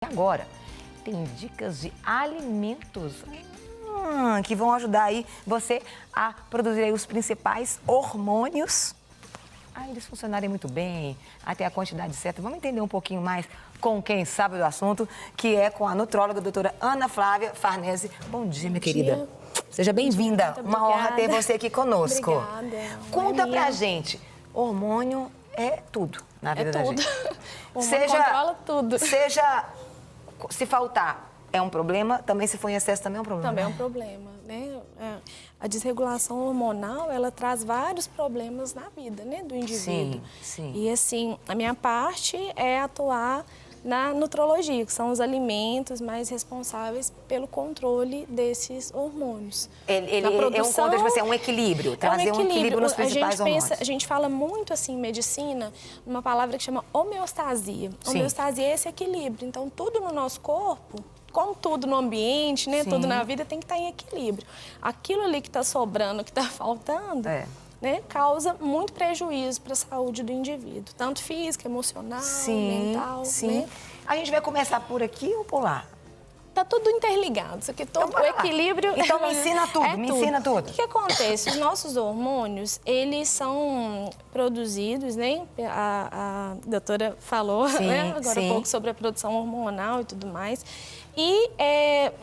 Agora, tem dicas de alimentos que vão ajudar aí você a produzir aí os principais hormônios. Eles funcionarem muito bem, até a quantidade certa. Vamos entender um pouquinho mais com quem sabe do assunto, que é com a nutróloga, a doutora Ana Flávia Farnese. Bom dia, minha querida. Seja bem-vinda. Uma honra ter você aqui conosco. Obrigada. Conta pra gente, hormônio é tudo na vida da gente. O hormônio controla tudo. Se faltar, é um problema. Também se for em excesso, também é um problema. Também é um problema, né? A desregulação hormonal, ela traz vários problemas na vida, né, do indivíduo. Sim. E, assim, a minha parte é atuar na nutrologia, que são os alimentos mais responsáveis pelo controle desses hormônios. Ele é um equilíbrio, trazer um equilíbrio nos principais hormônios. A gente fala muito, assim, em medicina, uma palavra que chama homeostasia. Sim. Homeostasia é esse equilíbrio. Então, tudo no nosso corpo, como tudo no ambiente, né, tudo na vida, tem que estar em equilíbrio. Aquilo ali que está sobrando, que está faltando, né, causa muito prejuízo para a saúde do indivíduo, tanto física, emocional, mental. Né? A gente vai começar por aqui ou por lá? Tá tudo interligado, isso aqui todo o equilíbrio. Então me ensina tudo, ensina tudo. O que acontece? Os nossos hormônios, eles são produzidos, né? A doutora falou né? Agora há pouco sobre a produção hormonal e tudo mais. E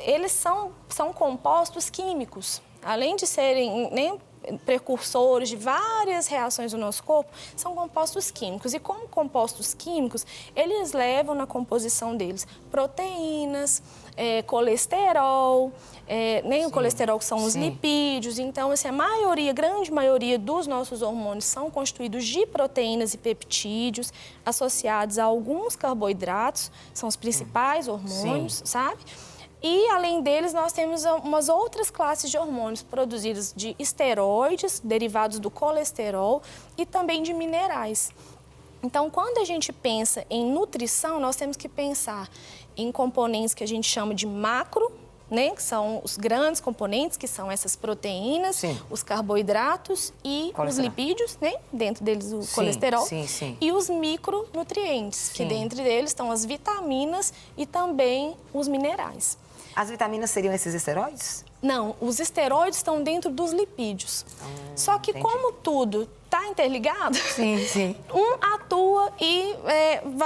eles são compostos químicos. Além de serem precursores de várias reações do nosso corpo, são compostos químicos. E como compostos químicos, eles levam na composição deles proteínas, colesterol, o colesterol que são os lipídios. Então, assim, a grande maioria dos nossos hormônios são constituídos de proteínas e peptídeos associados a alguns carboidratos, são os principais hormônios, sabe? E, além deles, nós temos umas outras classes de hormônios produzidos de esteroides, derivados do colesterol, e também de minerais. Então, quando a gente pensa em nutrição, nós temos que pensar em componentes que a gente chama de macro, né? Que são os grandes componentes, que são essas proteínas, os carboidratos e os lipídios, né? Dentro deles o colesterol. E os micronutrientes, que dentro deles estão as vitaminas e também os minerais. As vitaminas seriam esses esteroides? Não, os esteroides estão dentro dos lipídios. Só que como tudo está interligado, um atua e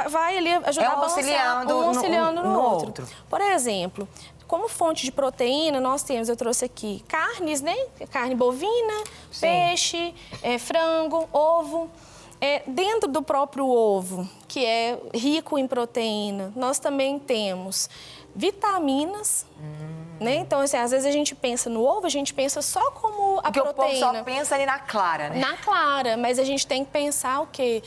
vai ali ajudar a balancear, auxiliando no outro. Por exemplo, como fonte de proteína, nós temos, eu trouxe aqui, carnes, né? Carne bovina, peixe, frango, ovo. Dentro do próprio ovo, que é rico em proteína, nós também temos vitaminas, né? Então, assim, às vezes a gente pensa no ovo, a gente pensa só como a proteína. Porque o povo só pensa ali na clara, né? Na clara, mas a gente tem que pensar o quê?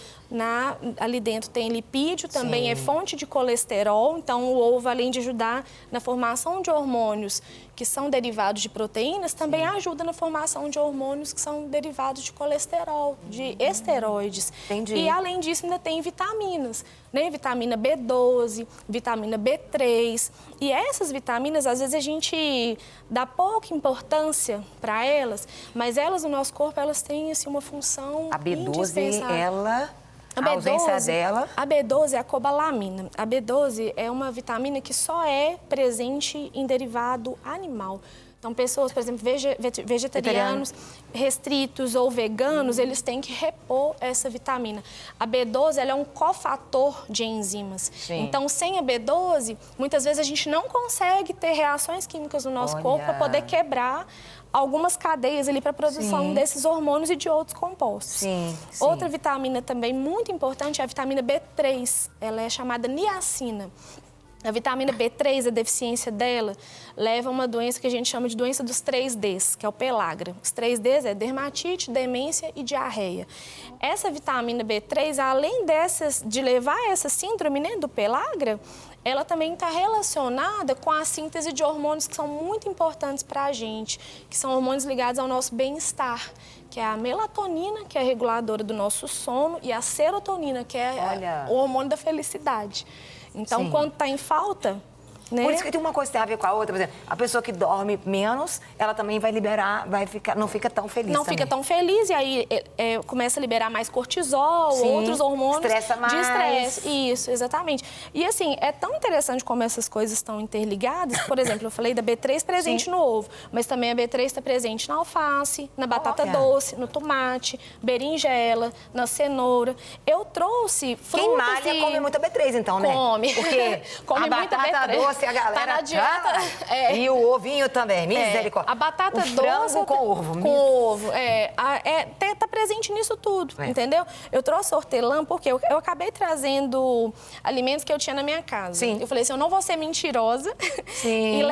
Ali dentro tem lipídio, também é fonte de colesterol, então o ovo, além de ajudar na formação de hormônios que são derivados de proteínas, também ajuda na formação de hormônios que são derivados de colesterol, de esteroides. E, além disso, ainda tem vitaminas, né? Vitamina B12, vitamina B3. E essas vitaminas, às vezes, a gente dá pouca importância para elas, mas elas, no nosso corpo, elas têm, assim, uma função indispensável. A ausência dela... A B12 é a cobalamina. A B12 é uma vitamina que só é presente em derivado animal. Então, pessoas, por exemplo, vegetarianos restritos ou veganos, eles têm que repor essa vitamina. A B12, ela é um cofator de enzimas. Então, sem a B12, muitas vezes a gente não consegue ter reações químicas no nosso corpo para poder quebrar algumas cadeias ali para a produção desses hormônios e de outros compostos. Outra vitamina também muito importante é a vitamina B3. Ela é chamada niacina. A vitamina B3, a deficiência dela, leva a uma doença que a gente chama de doença dos 3Ds, que é o pellagra. Os 3Ds é dermatite, demência e diarreia. Essa vitamina B3, além de levar essa síndrome, né, do pellagra, ela também está relacionada com a síntese de hormônios que são muito importantes para a gente, que são hormônios ligados ao nosso bem-estar, que é a melatonina, que é a reguladora do nosso sono, e a serotonina, que é o hormônio da felicidade. Então, quando está em falta, né? Por isso que tem uma coisa que tem a ver com a outra. Por exemplo, a pessoa que dorme menos, ela também vai liberar, não fica tão feliz Não também. fica tão feliz, e aí começa a liberar mais cortisol, Sim, outros hormônios estressa mais. de estresse. Isso, exatamente. E assim, é tão interessante como essas coisas estão interligadas. Por exemplo, eu falei da B3 presente no ovo, mas também a B3 está presente na alface, na batata doce, no tomate, berinjela, na cenoura. Eu trouxe frutas. Quem malha come muita B3, então, né? Come. Porque come a batata doce, a galera... Tá na dieta. E o ovinho também, misericórdia. A batata o frango doce com ovo. Com ovo, tá presente nisso tudo, entendeu? Eu trouxe hortelã porque eu acabei trazendo alimentos que eu tinha na minha casa. Sim. Eu falei assim, eu não vou ser mentirosa e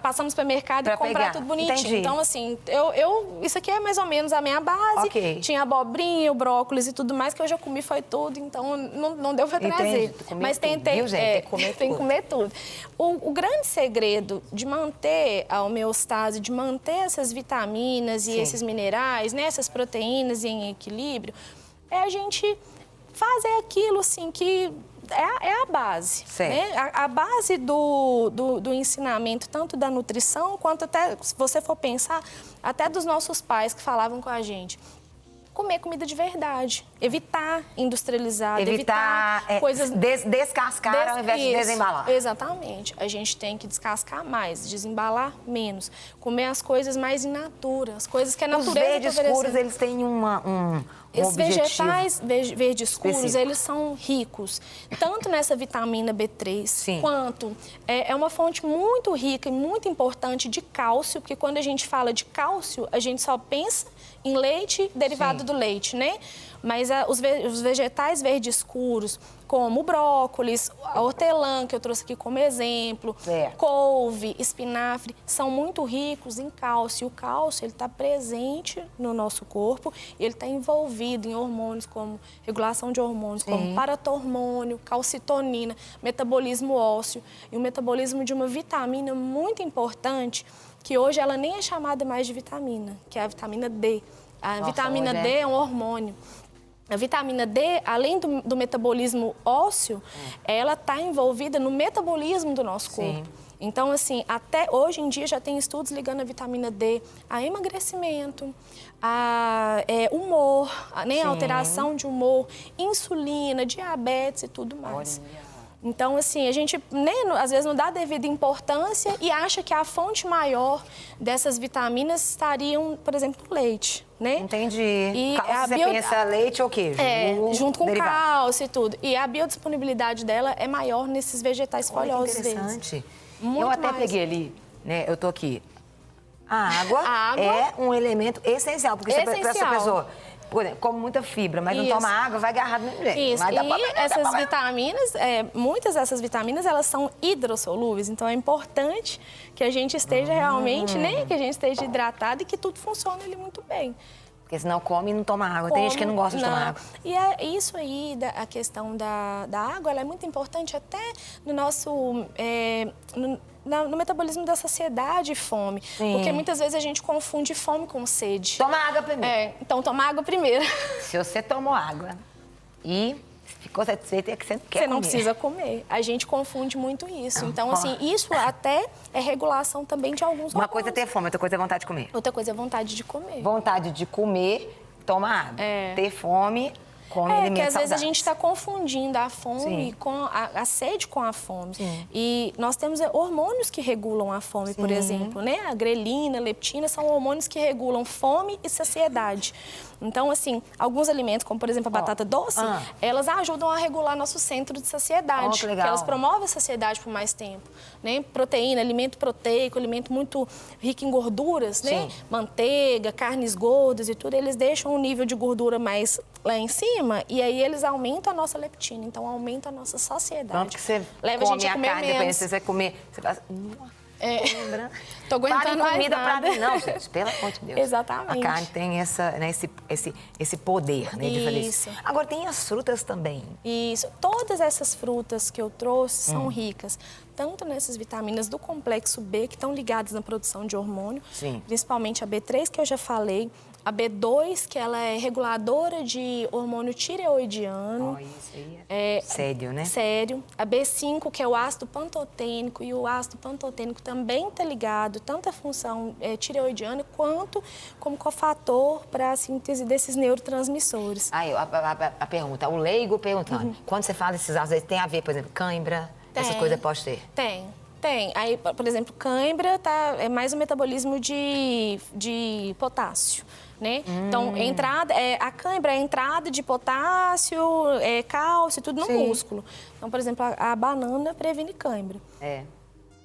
passar no supermercado e comprar tudo bonitinho. Entendi. Então, assim, isso aqui é mais ou menos a minha base. Okay. Tinha abobrinha, o brócolis e tudo mais, que eu já comi, foi tudo, então não deu pra trazer. Mas tentei, tem que comer tudo. O grande segredo de manter a homeostase, de manter essas vitaminas e esses minerais, né, essas proteínas em equilíbrio, é a gente fazer aquilo assim que é a base. Né? A base do ensinamento, tanto da nutrição, quanto até, se você for pensar, até dos nossos pais que falavam com a gente. Comer comida de verdade, evitar industrializado, evitar coisas... Descascar ao invés de desembalar. Exatamente. A gente tem que descascar mais, desembalar menos. Comer as coisas mais in natura, as coisas que a natureza... Os verdes escuros, eles têm um Esses vegetais verdes escuros, específico. Eles são ricos, tanto nessa vitamina B3, quanto é uma fonte muito rica e muito importante de cálcio, porque quando a gente fala de cálcio, a gente só pensa em leite derivado do leite, né? Mas os vegetais verdes escuros, como o brócolis, a hortelã, que eu trouxe aqui como exemplo, couve, espinafre, são muito ricos em cálcio. O cálcio, ele está presente no nosso corpo e ele está envolvido em hormônios como regulação de hormônios, como paratormônio, calcitonina, metabolismo ósseo e o metabolismo de uma vitamina muito importante, que hoje ela nem é chamada mais de vitamina, que é a vitamina D. A vitamina D é um hormônio. A vitamina D, além do metabolismo ósseo, ela está envolvida no metabolismo do nosso corpo. Então, assim, até hoje em dia já tem estudos ligando a vitamina D a emagrecimento, a humor, né, alteração de humor, insulina, diabetes e tudo mais. Então, assim, a gente às vezes não dá devida importância e acha que a fonte maior dessas vitaminas estariam, por exemplo, no leite, né? Entendi. E você pensa leite ou queijo? Junto com cálcio e tudo. E a biodisponibilidade dela é maior nesses vegetais folhosos que interessante. Muito eu até mais. peguei ali, né? Eu tô aqui. A água é um elemento essencial, porque para essa pessoa... Por exemplo, come muita fibra, mas não toma água, vai agarrar do mesmo jeito. Isso, essas vitaminas, muitas dessas vitaminas, elas são hidrossolúveis, então é importante que a gente esteja realmente, né, que a gente esteja hidratado e que tudo funcione ali muito bem. Porque senão come e não toma água. Tem gente que não gosta de tomar água. E é isso aí, a questão da água, ela é muito importante até no nosso... no metabolismo da saciedade e fome. Porque muitas vezes a gente confunde fome com sede. Toma água primeiro. Então toma água primeiro. Se você tomou água e ficou satisfeito, é que você não quer Você não comer. precisa comer. A gente confunde muito isso. Então, assim, isso até é regulação também de alguns Uma coisa é ter fome, outra coisa é vontade de comer. Outra coisa é vontade de comer. Vontade de comer, toma água. Ter fome... que às vezes a gente está confundindo a fome com a sede com a fome. E nós temos hormônios que regulam a fome, por exemplo, né? A grelina, a leptina são hormônios que regulam fome e saciedade. Então, assim, alguns alimentos, como por exemplo a batata doce, elas ajudam a regular nosso centro de saciedade. Que legal. Porque elas promovem a saciedade por mais tempo. Né? Proteína, alimento proteico, alimento muito rico em gorduras, né? Manteiga, carnes gordas e tudo, eles deixam o nível de gordura mais lá em cima e aí eles aumentam a nossa leptina, então aumenta a nossa saciedade. Tanto que você leva come a gente a comer carne, menos. depois você vai comer, você fala... Tô aguentando mais comida nada. pra mim, não, gente, pelo amor de Deus. Exatamente. A carne tem esse poder, né, de fazer isso. Agora, tem as frutas também. Isso. Todas essas frutas que eu trouxe são ricas, tanto nessas vitaminas do complexo B, que estão ligadas na produção de hormônio, principalmente a B3, que eu já falei, A B2, que ela é reguladora de hormônio tireoidiano. Isso aí é sério, né? Sério. A B5, que é o ácido pantotênico, e o ácido pantotênico também está ligado tanto à função tireoidiana quanto como cofator para a síntese desses neurotransmissores. A pergunta, o leigo perguntando, quando você fala desses ácidos, tem a ver, por exemplo, cãibra, essas coisas pode ter? Tem. Aí, por exemplo, cãibra é mais um metabolismo de potássio, né? Então, a cãibra é a entrada de potássio, cálcio, tudo no músculo. Então, por exemplo, a banana previne cãibra.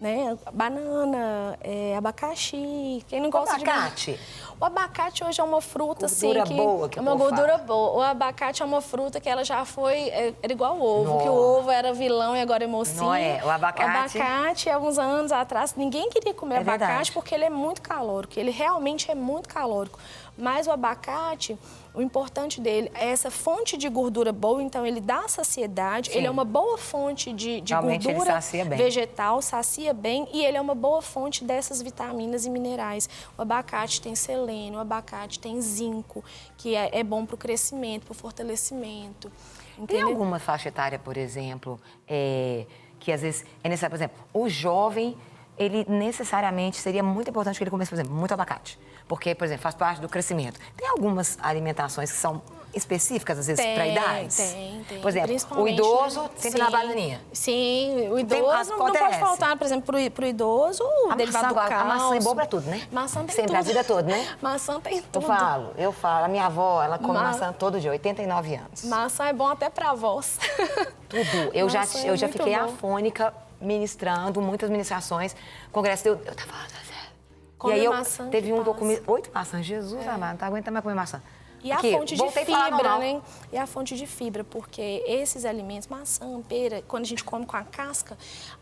Né? Banana, abacaxi, quem não gosta de abacate? O abacate hoje é uma fruta, gordura assim, boa, que é uma gordura boa. O abacate é uma fruta que ela já foi, era igual ao ovo, que o ovo era vilão e agora é mocinho. Não é, o abacate, há uns anos atrás, ninguém queria comer abacate verdade. porque ele é muito calórico, ele realmente é muito calórico. Mas o abacate, o importante dele é essa fonte de gordura boa, então ele dá saciedade, ele é uma boa fonte de gordura vegetal, sacia bem, e ele é uma boa fonte dessas vitaminas e minerais. O abacate tem selênio, o abacate tem zinco, que é bom para o crescimento, para o fortalecimento. Entendeu? Tem alguma faixa etária, por exemplo, que às vezes é necessário, por exemplo, o jovem, ele necessariamente seria muito importante que ele comesse, por exemplo, muito abacate. Porque, por exemplo, faz parte do crescimento. Tem algumas alimentações que são específicas, às vezes, para idades? Tem. Por exemplo, o idoso sempre na bananinha. Sim, o idoso não pode faltar, por exemplo, para o idoso, o derivado do cálcio. A maçã é boa para tudo, né? Maçã tem sempre, tudo. a vida toda, né? Maçã tem tudo. Eu falo. A minha avó, ela come maçã todo dia, 89 anos. Maçã é bom até para avós. Tudo. Eu já fiquei afônica ministrando, muitas ministrações. Congresso, eu tava falando, e aí teve um que eu comi 8 maçãs. Jesus amado, não tá aguentando mais comer maçã. E a fonte de fibra, né? E a fonte de fibra, porque esses alimentos, maçã, pera, quando a gente come com a casca,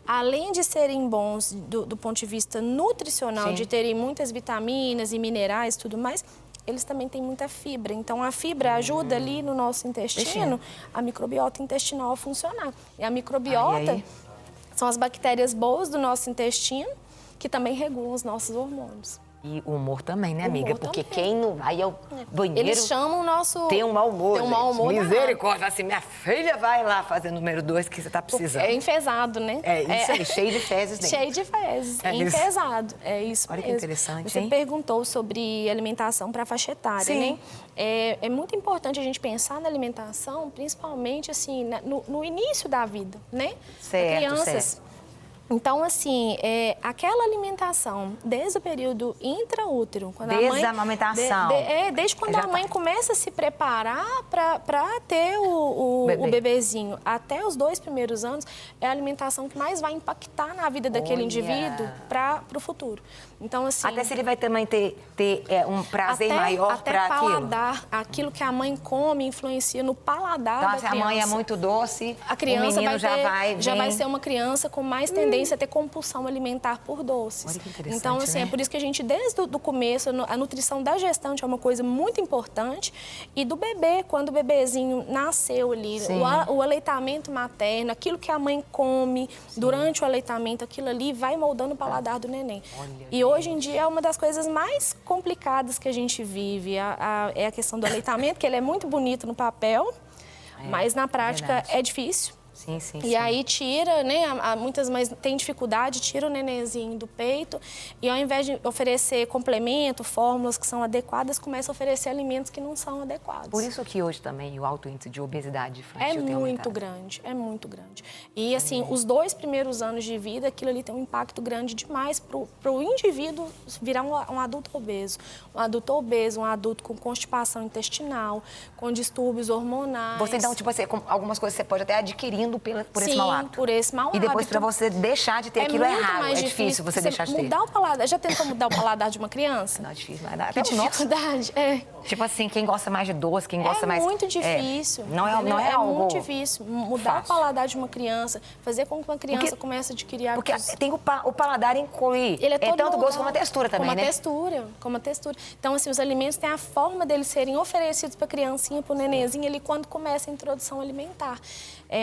além de serem bons do ponto de vista nutricional, de terem muitas vitaminas e minerais e tudo mais, eles também têm muita fibra. Então, a fibra ajuda ali no nosso intestino, a microbiota intestinal a funcionar. E a microbiota são as bactérias boas do nosso intestino, que também regulam os nossos hormônios. E o humor também, né, amiga? Porque quem não vai ao banheiro... Eles chamam o nosso... Tem um mau humor, Tem um mau humor. Misericórdia. Assim, minha filha vai lá fazer número 2 que você tá precisando. É enfesado, né? É isso aí, cheio de fezes dentro. Cheio de fezes, enfesado. É isso mesmo. Olha que interessante, Você perguntou sobre alimentação para faixa etária, né? É muito importante a gente pensar na alimentação, principalmente, assim, no início da vida, né? Certo, crianças. Então, assim, aquela alimentação, desde o período intraútero, quando desde a amamentação. Desde quando a mãe começa a se preparar para ter o bebezinho, até os 2 primeiros anos, é a alimentação que mais vai impactar na vida daquele indivíduo para o futuro. Então, assim... Até se ele vai também ter um prazer maior para aquilo. Até paladar, aquilo que a mãe come influencia no paladar da criança. Então, se a mãe é muito doce, a criança o menino já vai ser uma criança com mais tendência a ter compulsão alimentar por doces. Olha que interessante, então, assim, né? é por isso que a gente, desde o começo, a nutrição da gestante é uma coisa muito importante. E do bebê, quando o bebezinho nasceu ali, o aleitamento materno, aquilo que a mãe come durante o aleitamento, aquilo ali vai moldando o paladar do neném. E hoje em dia é uma das coisas mais complicadas que a gente vive. É a questão do aleitamento, que ele é muito bonito no papel, mas na prática é difícil. E aí tira, né? Muitas mães têm dificuldade, tira o nenenzinho do peito e ao invés de oferecer complemento, fórmulas que são adequadas, começa a oferecer alimentos que não são adequados. Por isso que hoje também o alto índice de obesidade infantil é muito grande. E assim, os 2 primeiros anos de vida, aquilo ali tem um impacto grande demais para o indivíduo virar um adulto obeso. Um adulto com constipação intestinal, com distúrbios hormonais. Você, então, tipo assim, algumas coisas você pode até adquirindo por esse mau hábito. Por esse mau hábito. E depois, para você deixar de ter aquilo errado, é difícil você deixar de ter. Mudar o paladar. Já tentou mudar o paladar de uma criança? Não, é difícil, mas dá. Que dificuldade. Tipo assim, quem gosta mais de doce, quem gosta mais... É muito difícil. Não é algo... muito difícil. Mudar o paladar de uma criança, fazer com que uma criança comece a adquirir hábitos... Porque tem o paladar inclui... Ele é todo tanto gosto como a textura também, né? Como a textura. Então, assim, os alimentos têm a forma deles serem oferecidos para a criancinha, para o nenenzinho, ele quando começa a introdução alimentar.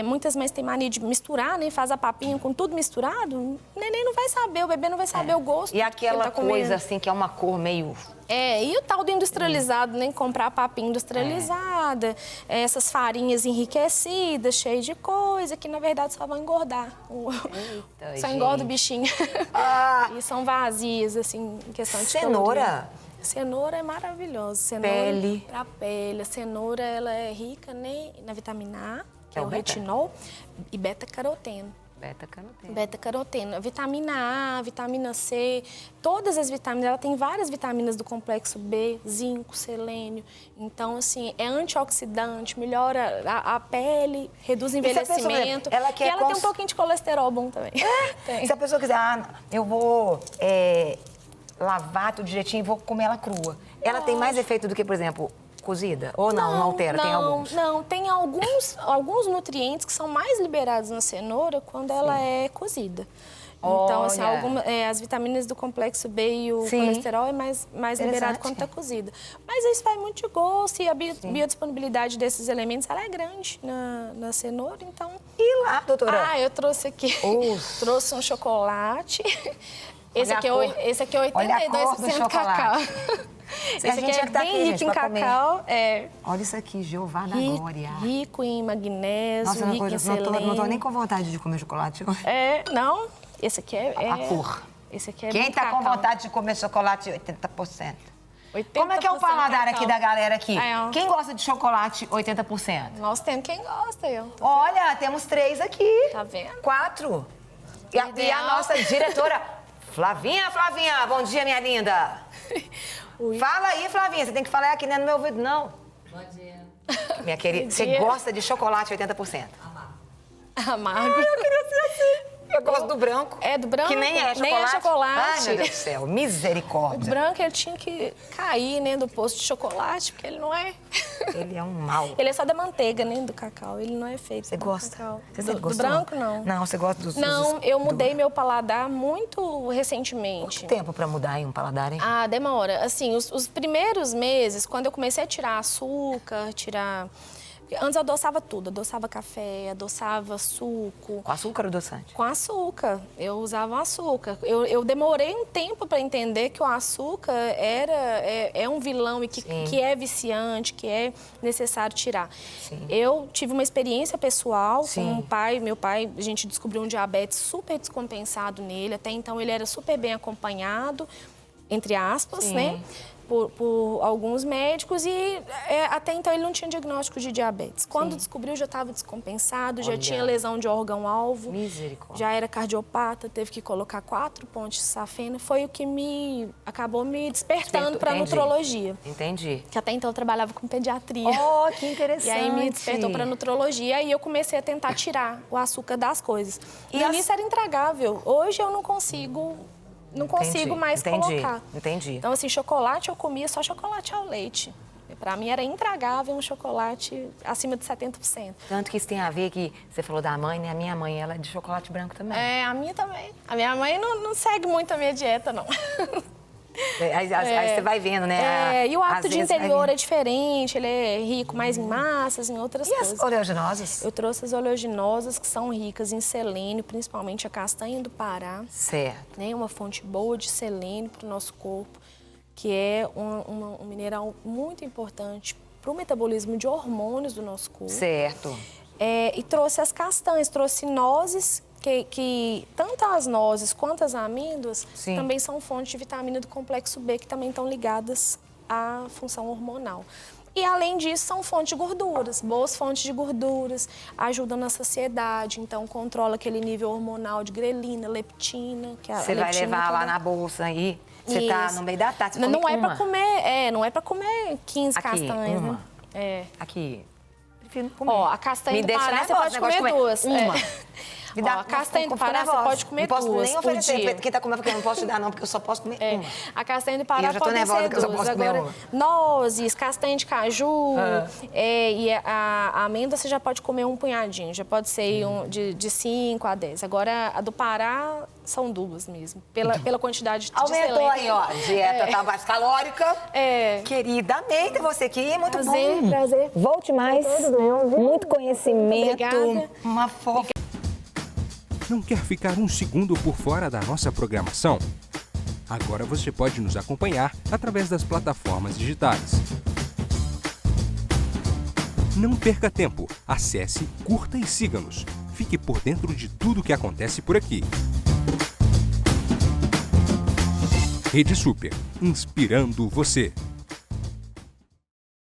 Muitas mães têm mania de misturar, né? Faz a papinha com tudo misturado, o neném não vai saber, o bebê não vai saber o gosto. E aquela coisa assim, que é uma cor meio... E o tal do industrializado, nem comprar papinha industrializada, essas farinhas enriquecidas, cheias de coisa, que na verdade só vão engordar. Eita, só engorda o bichinho. E são vazias, assim, em questão de cenoura? Cenoura é maravilhosa. Cenoura Pele. Pra pele. A cenoura, ela é rica, né, na vitamina A, que é o retinol, e beta-caroteno. Beta-caroteno. Beta-caroteno. Vitamina A, vitamina C, todas as vitaminas. Ela tem várias vitaminas do complexo B, zinco, selênio. Então, assim, é antioxidante, melhora a pele, reduz o envelhecimento. Ela e ela tem um pouquinho de colesterol bom também. Se a pessoa quiser, eu vou lavar tudo direitinho e vou comer ela crua. Ela tem mais efeito do que, por exemplo... cozida? Ou não altera? Tem alguns? Não, tem alguns nutrientes que são mais liberados na cenoura quando ela é cozida. Então, assim, as vitaminas do complexo B e o colesterol é mais liberado quando está cozida. Mas isso vai muito de gosto e a biodisponibilidade desses elementos ela é grande na cenoura, então... E lá, doutora? Eu trouxe aqui, trouxe um chocolate. Esse aqui é 82% cacau. Esse aqui é bem rico em cacau. Olha isso aqui, Jeová da glória. Rico em magnésio, rico em selênio. Não tô nem com vontade de comer chocolate. Não. Esse aqui é... A cor. Esse aqui é Quem tá cacau. com vontade de comer chocolate 80%? 80% Como é que é o paladar cacau. aqui da galera aqui? Quem gosta de chocolate 80%? Nós temos quem gosta. Olha, temos 3 aqui. Tá vendo? 4. E a nossa diretora, Flavinha, bom dia, minha linda. Fala aí, Flavinha, você tem que falar aqui, não é no meu ouvido, não. Bom dia. Minha querida, você gosta de chocolate 80%? Amargo. Eu queria ser assim. Eu gosto do branco. Do branco. Que nem é chocolate. Nem é chocolate. Ai, meu Deus do céu, misericórdia. O branco, ele tinha que cair, né, do posto de chocolate, porque ele não é... Ele é um mal. Ele é só da manteiga, né, do cacau. Ele não é feito Você gosta? Cacau. Você sempre do gostou? branco, não. Não, você gosta dos... Não, eu mudei meu paladar muito recentemente. Quanto tempo pra mudar um paladar, hein? Demora. Assim, os primeiros meses, quando eu comecei a tirar açúcar, Antes eu adoçava tudo, adoçava café, adoçava suco. Com açúcar ou adoçante? Com açúcar, eu usava açúcar. Eu demorei um tempo para entender que o açúcar é um vilão e que é viciante, que é necessário tirar. Sim. Eu tive uma experiência pessoal com meu pai, a gente descobriu um diabetes super descompensado nele, até então ele era super bem acompanhado, entre aspas, né? Por alguns médicos e até então ele não tinha diagnóstico de diabetes. Quando descobriu, já estava descompensado, já tinha lesão de órgão-alvo. Misericórdia. Já era cardiopata, teve que colocar 4 pontes de safena. Foi o que acabou me despertando para a nutrologia. Entendi. Que até então eu trabalhava com pediatria. Oh, que interessante. E aí me despertou para a nutrologia e eu comecei a tentar tirar o açúcar das coisas. E no início era intragável. Hoje eu não consigo... Não consigo mais colocar. Entendi. Então, assim, chocolate eu comia só chocolate ao leite. Para mim era intragável um chocolate acima de 70%. Tanto que isso tem a ver que você falou da mãe, né? A minha mãe, ela é de chocolate branco também. A minha também. A minha mãe não segue muito a minha dieta, não. Aí você vai vendo, né? E o hábito de interior é diferente, ele é rico mais em massas, em outras coisas. E as oleaginosas? Eu trouxe as oleaginosas que são ricas em selênio, principalmente a castanha do Pará. Certo. Né? Uma fonte boa de selênio para o nosso corpo, que é um mineral muito importante para o metabolismo de hormônios do nosso corpo. Certo. E trouxe as castanhas, trouxe nozes, que tanto as nozes quanto as amêndoas também são fontes de vitamina do complexo B, que também estão ligadas à função hormonal. E, além disso, são fontes de gorduras, boas fontes de gorduras, ajudam na saciedade, então controla aquele nível hormonal de grelina, leptina. Você vai levar lá na bolsa aí, você tá no meio da tarde, você não é para comer, não é para comer 15 castanhas, uma. né? Aqui. Prefiro comer. Ó, a castanha do Pará, você pode comer 2. Uma. A castanha do Pará, você pode comer duas Não posso nem oferecer. dia. Quem tá comendo, porque eu não posso te dar, não, porque eu só posso comer uma. A castanha do Pará eu já tô pode nervosa ser que eu só duas. posso comer Agora, uma. nozes, castanha de caju e a amêndoa, você já pode comer um punhadinho. Já pode ser de 5 a 10. Agora, a do Pará são duas mesmo, pela quantidade de Aumentou aí, ó. Dieta tá mais calórica. Querida, amei ter você aqui, muito bom. Prazer. Volte mais. Muito conhecimento. Obrigada. Uma fofa. Não quer ficar um segundo por fora da nossa programação? Agora você pode nos acompanhar através das plataformas digitais. Não perca tempo. Acesse, curta e siga-nos. Fique por dentro de tudo que acontece por aqui. Rede Super, inspirando você.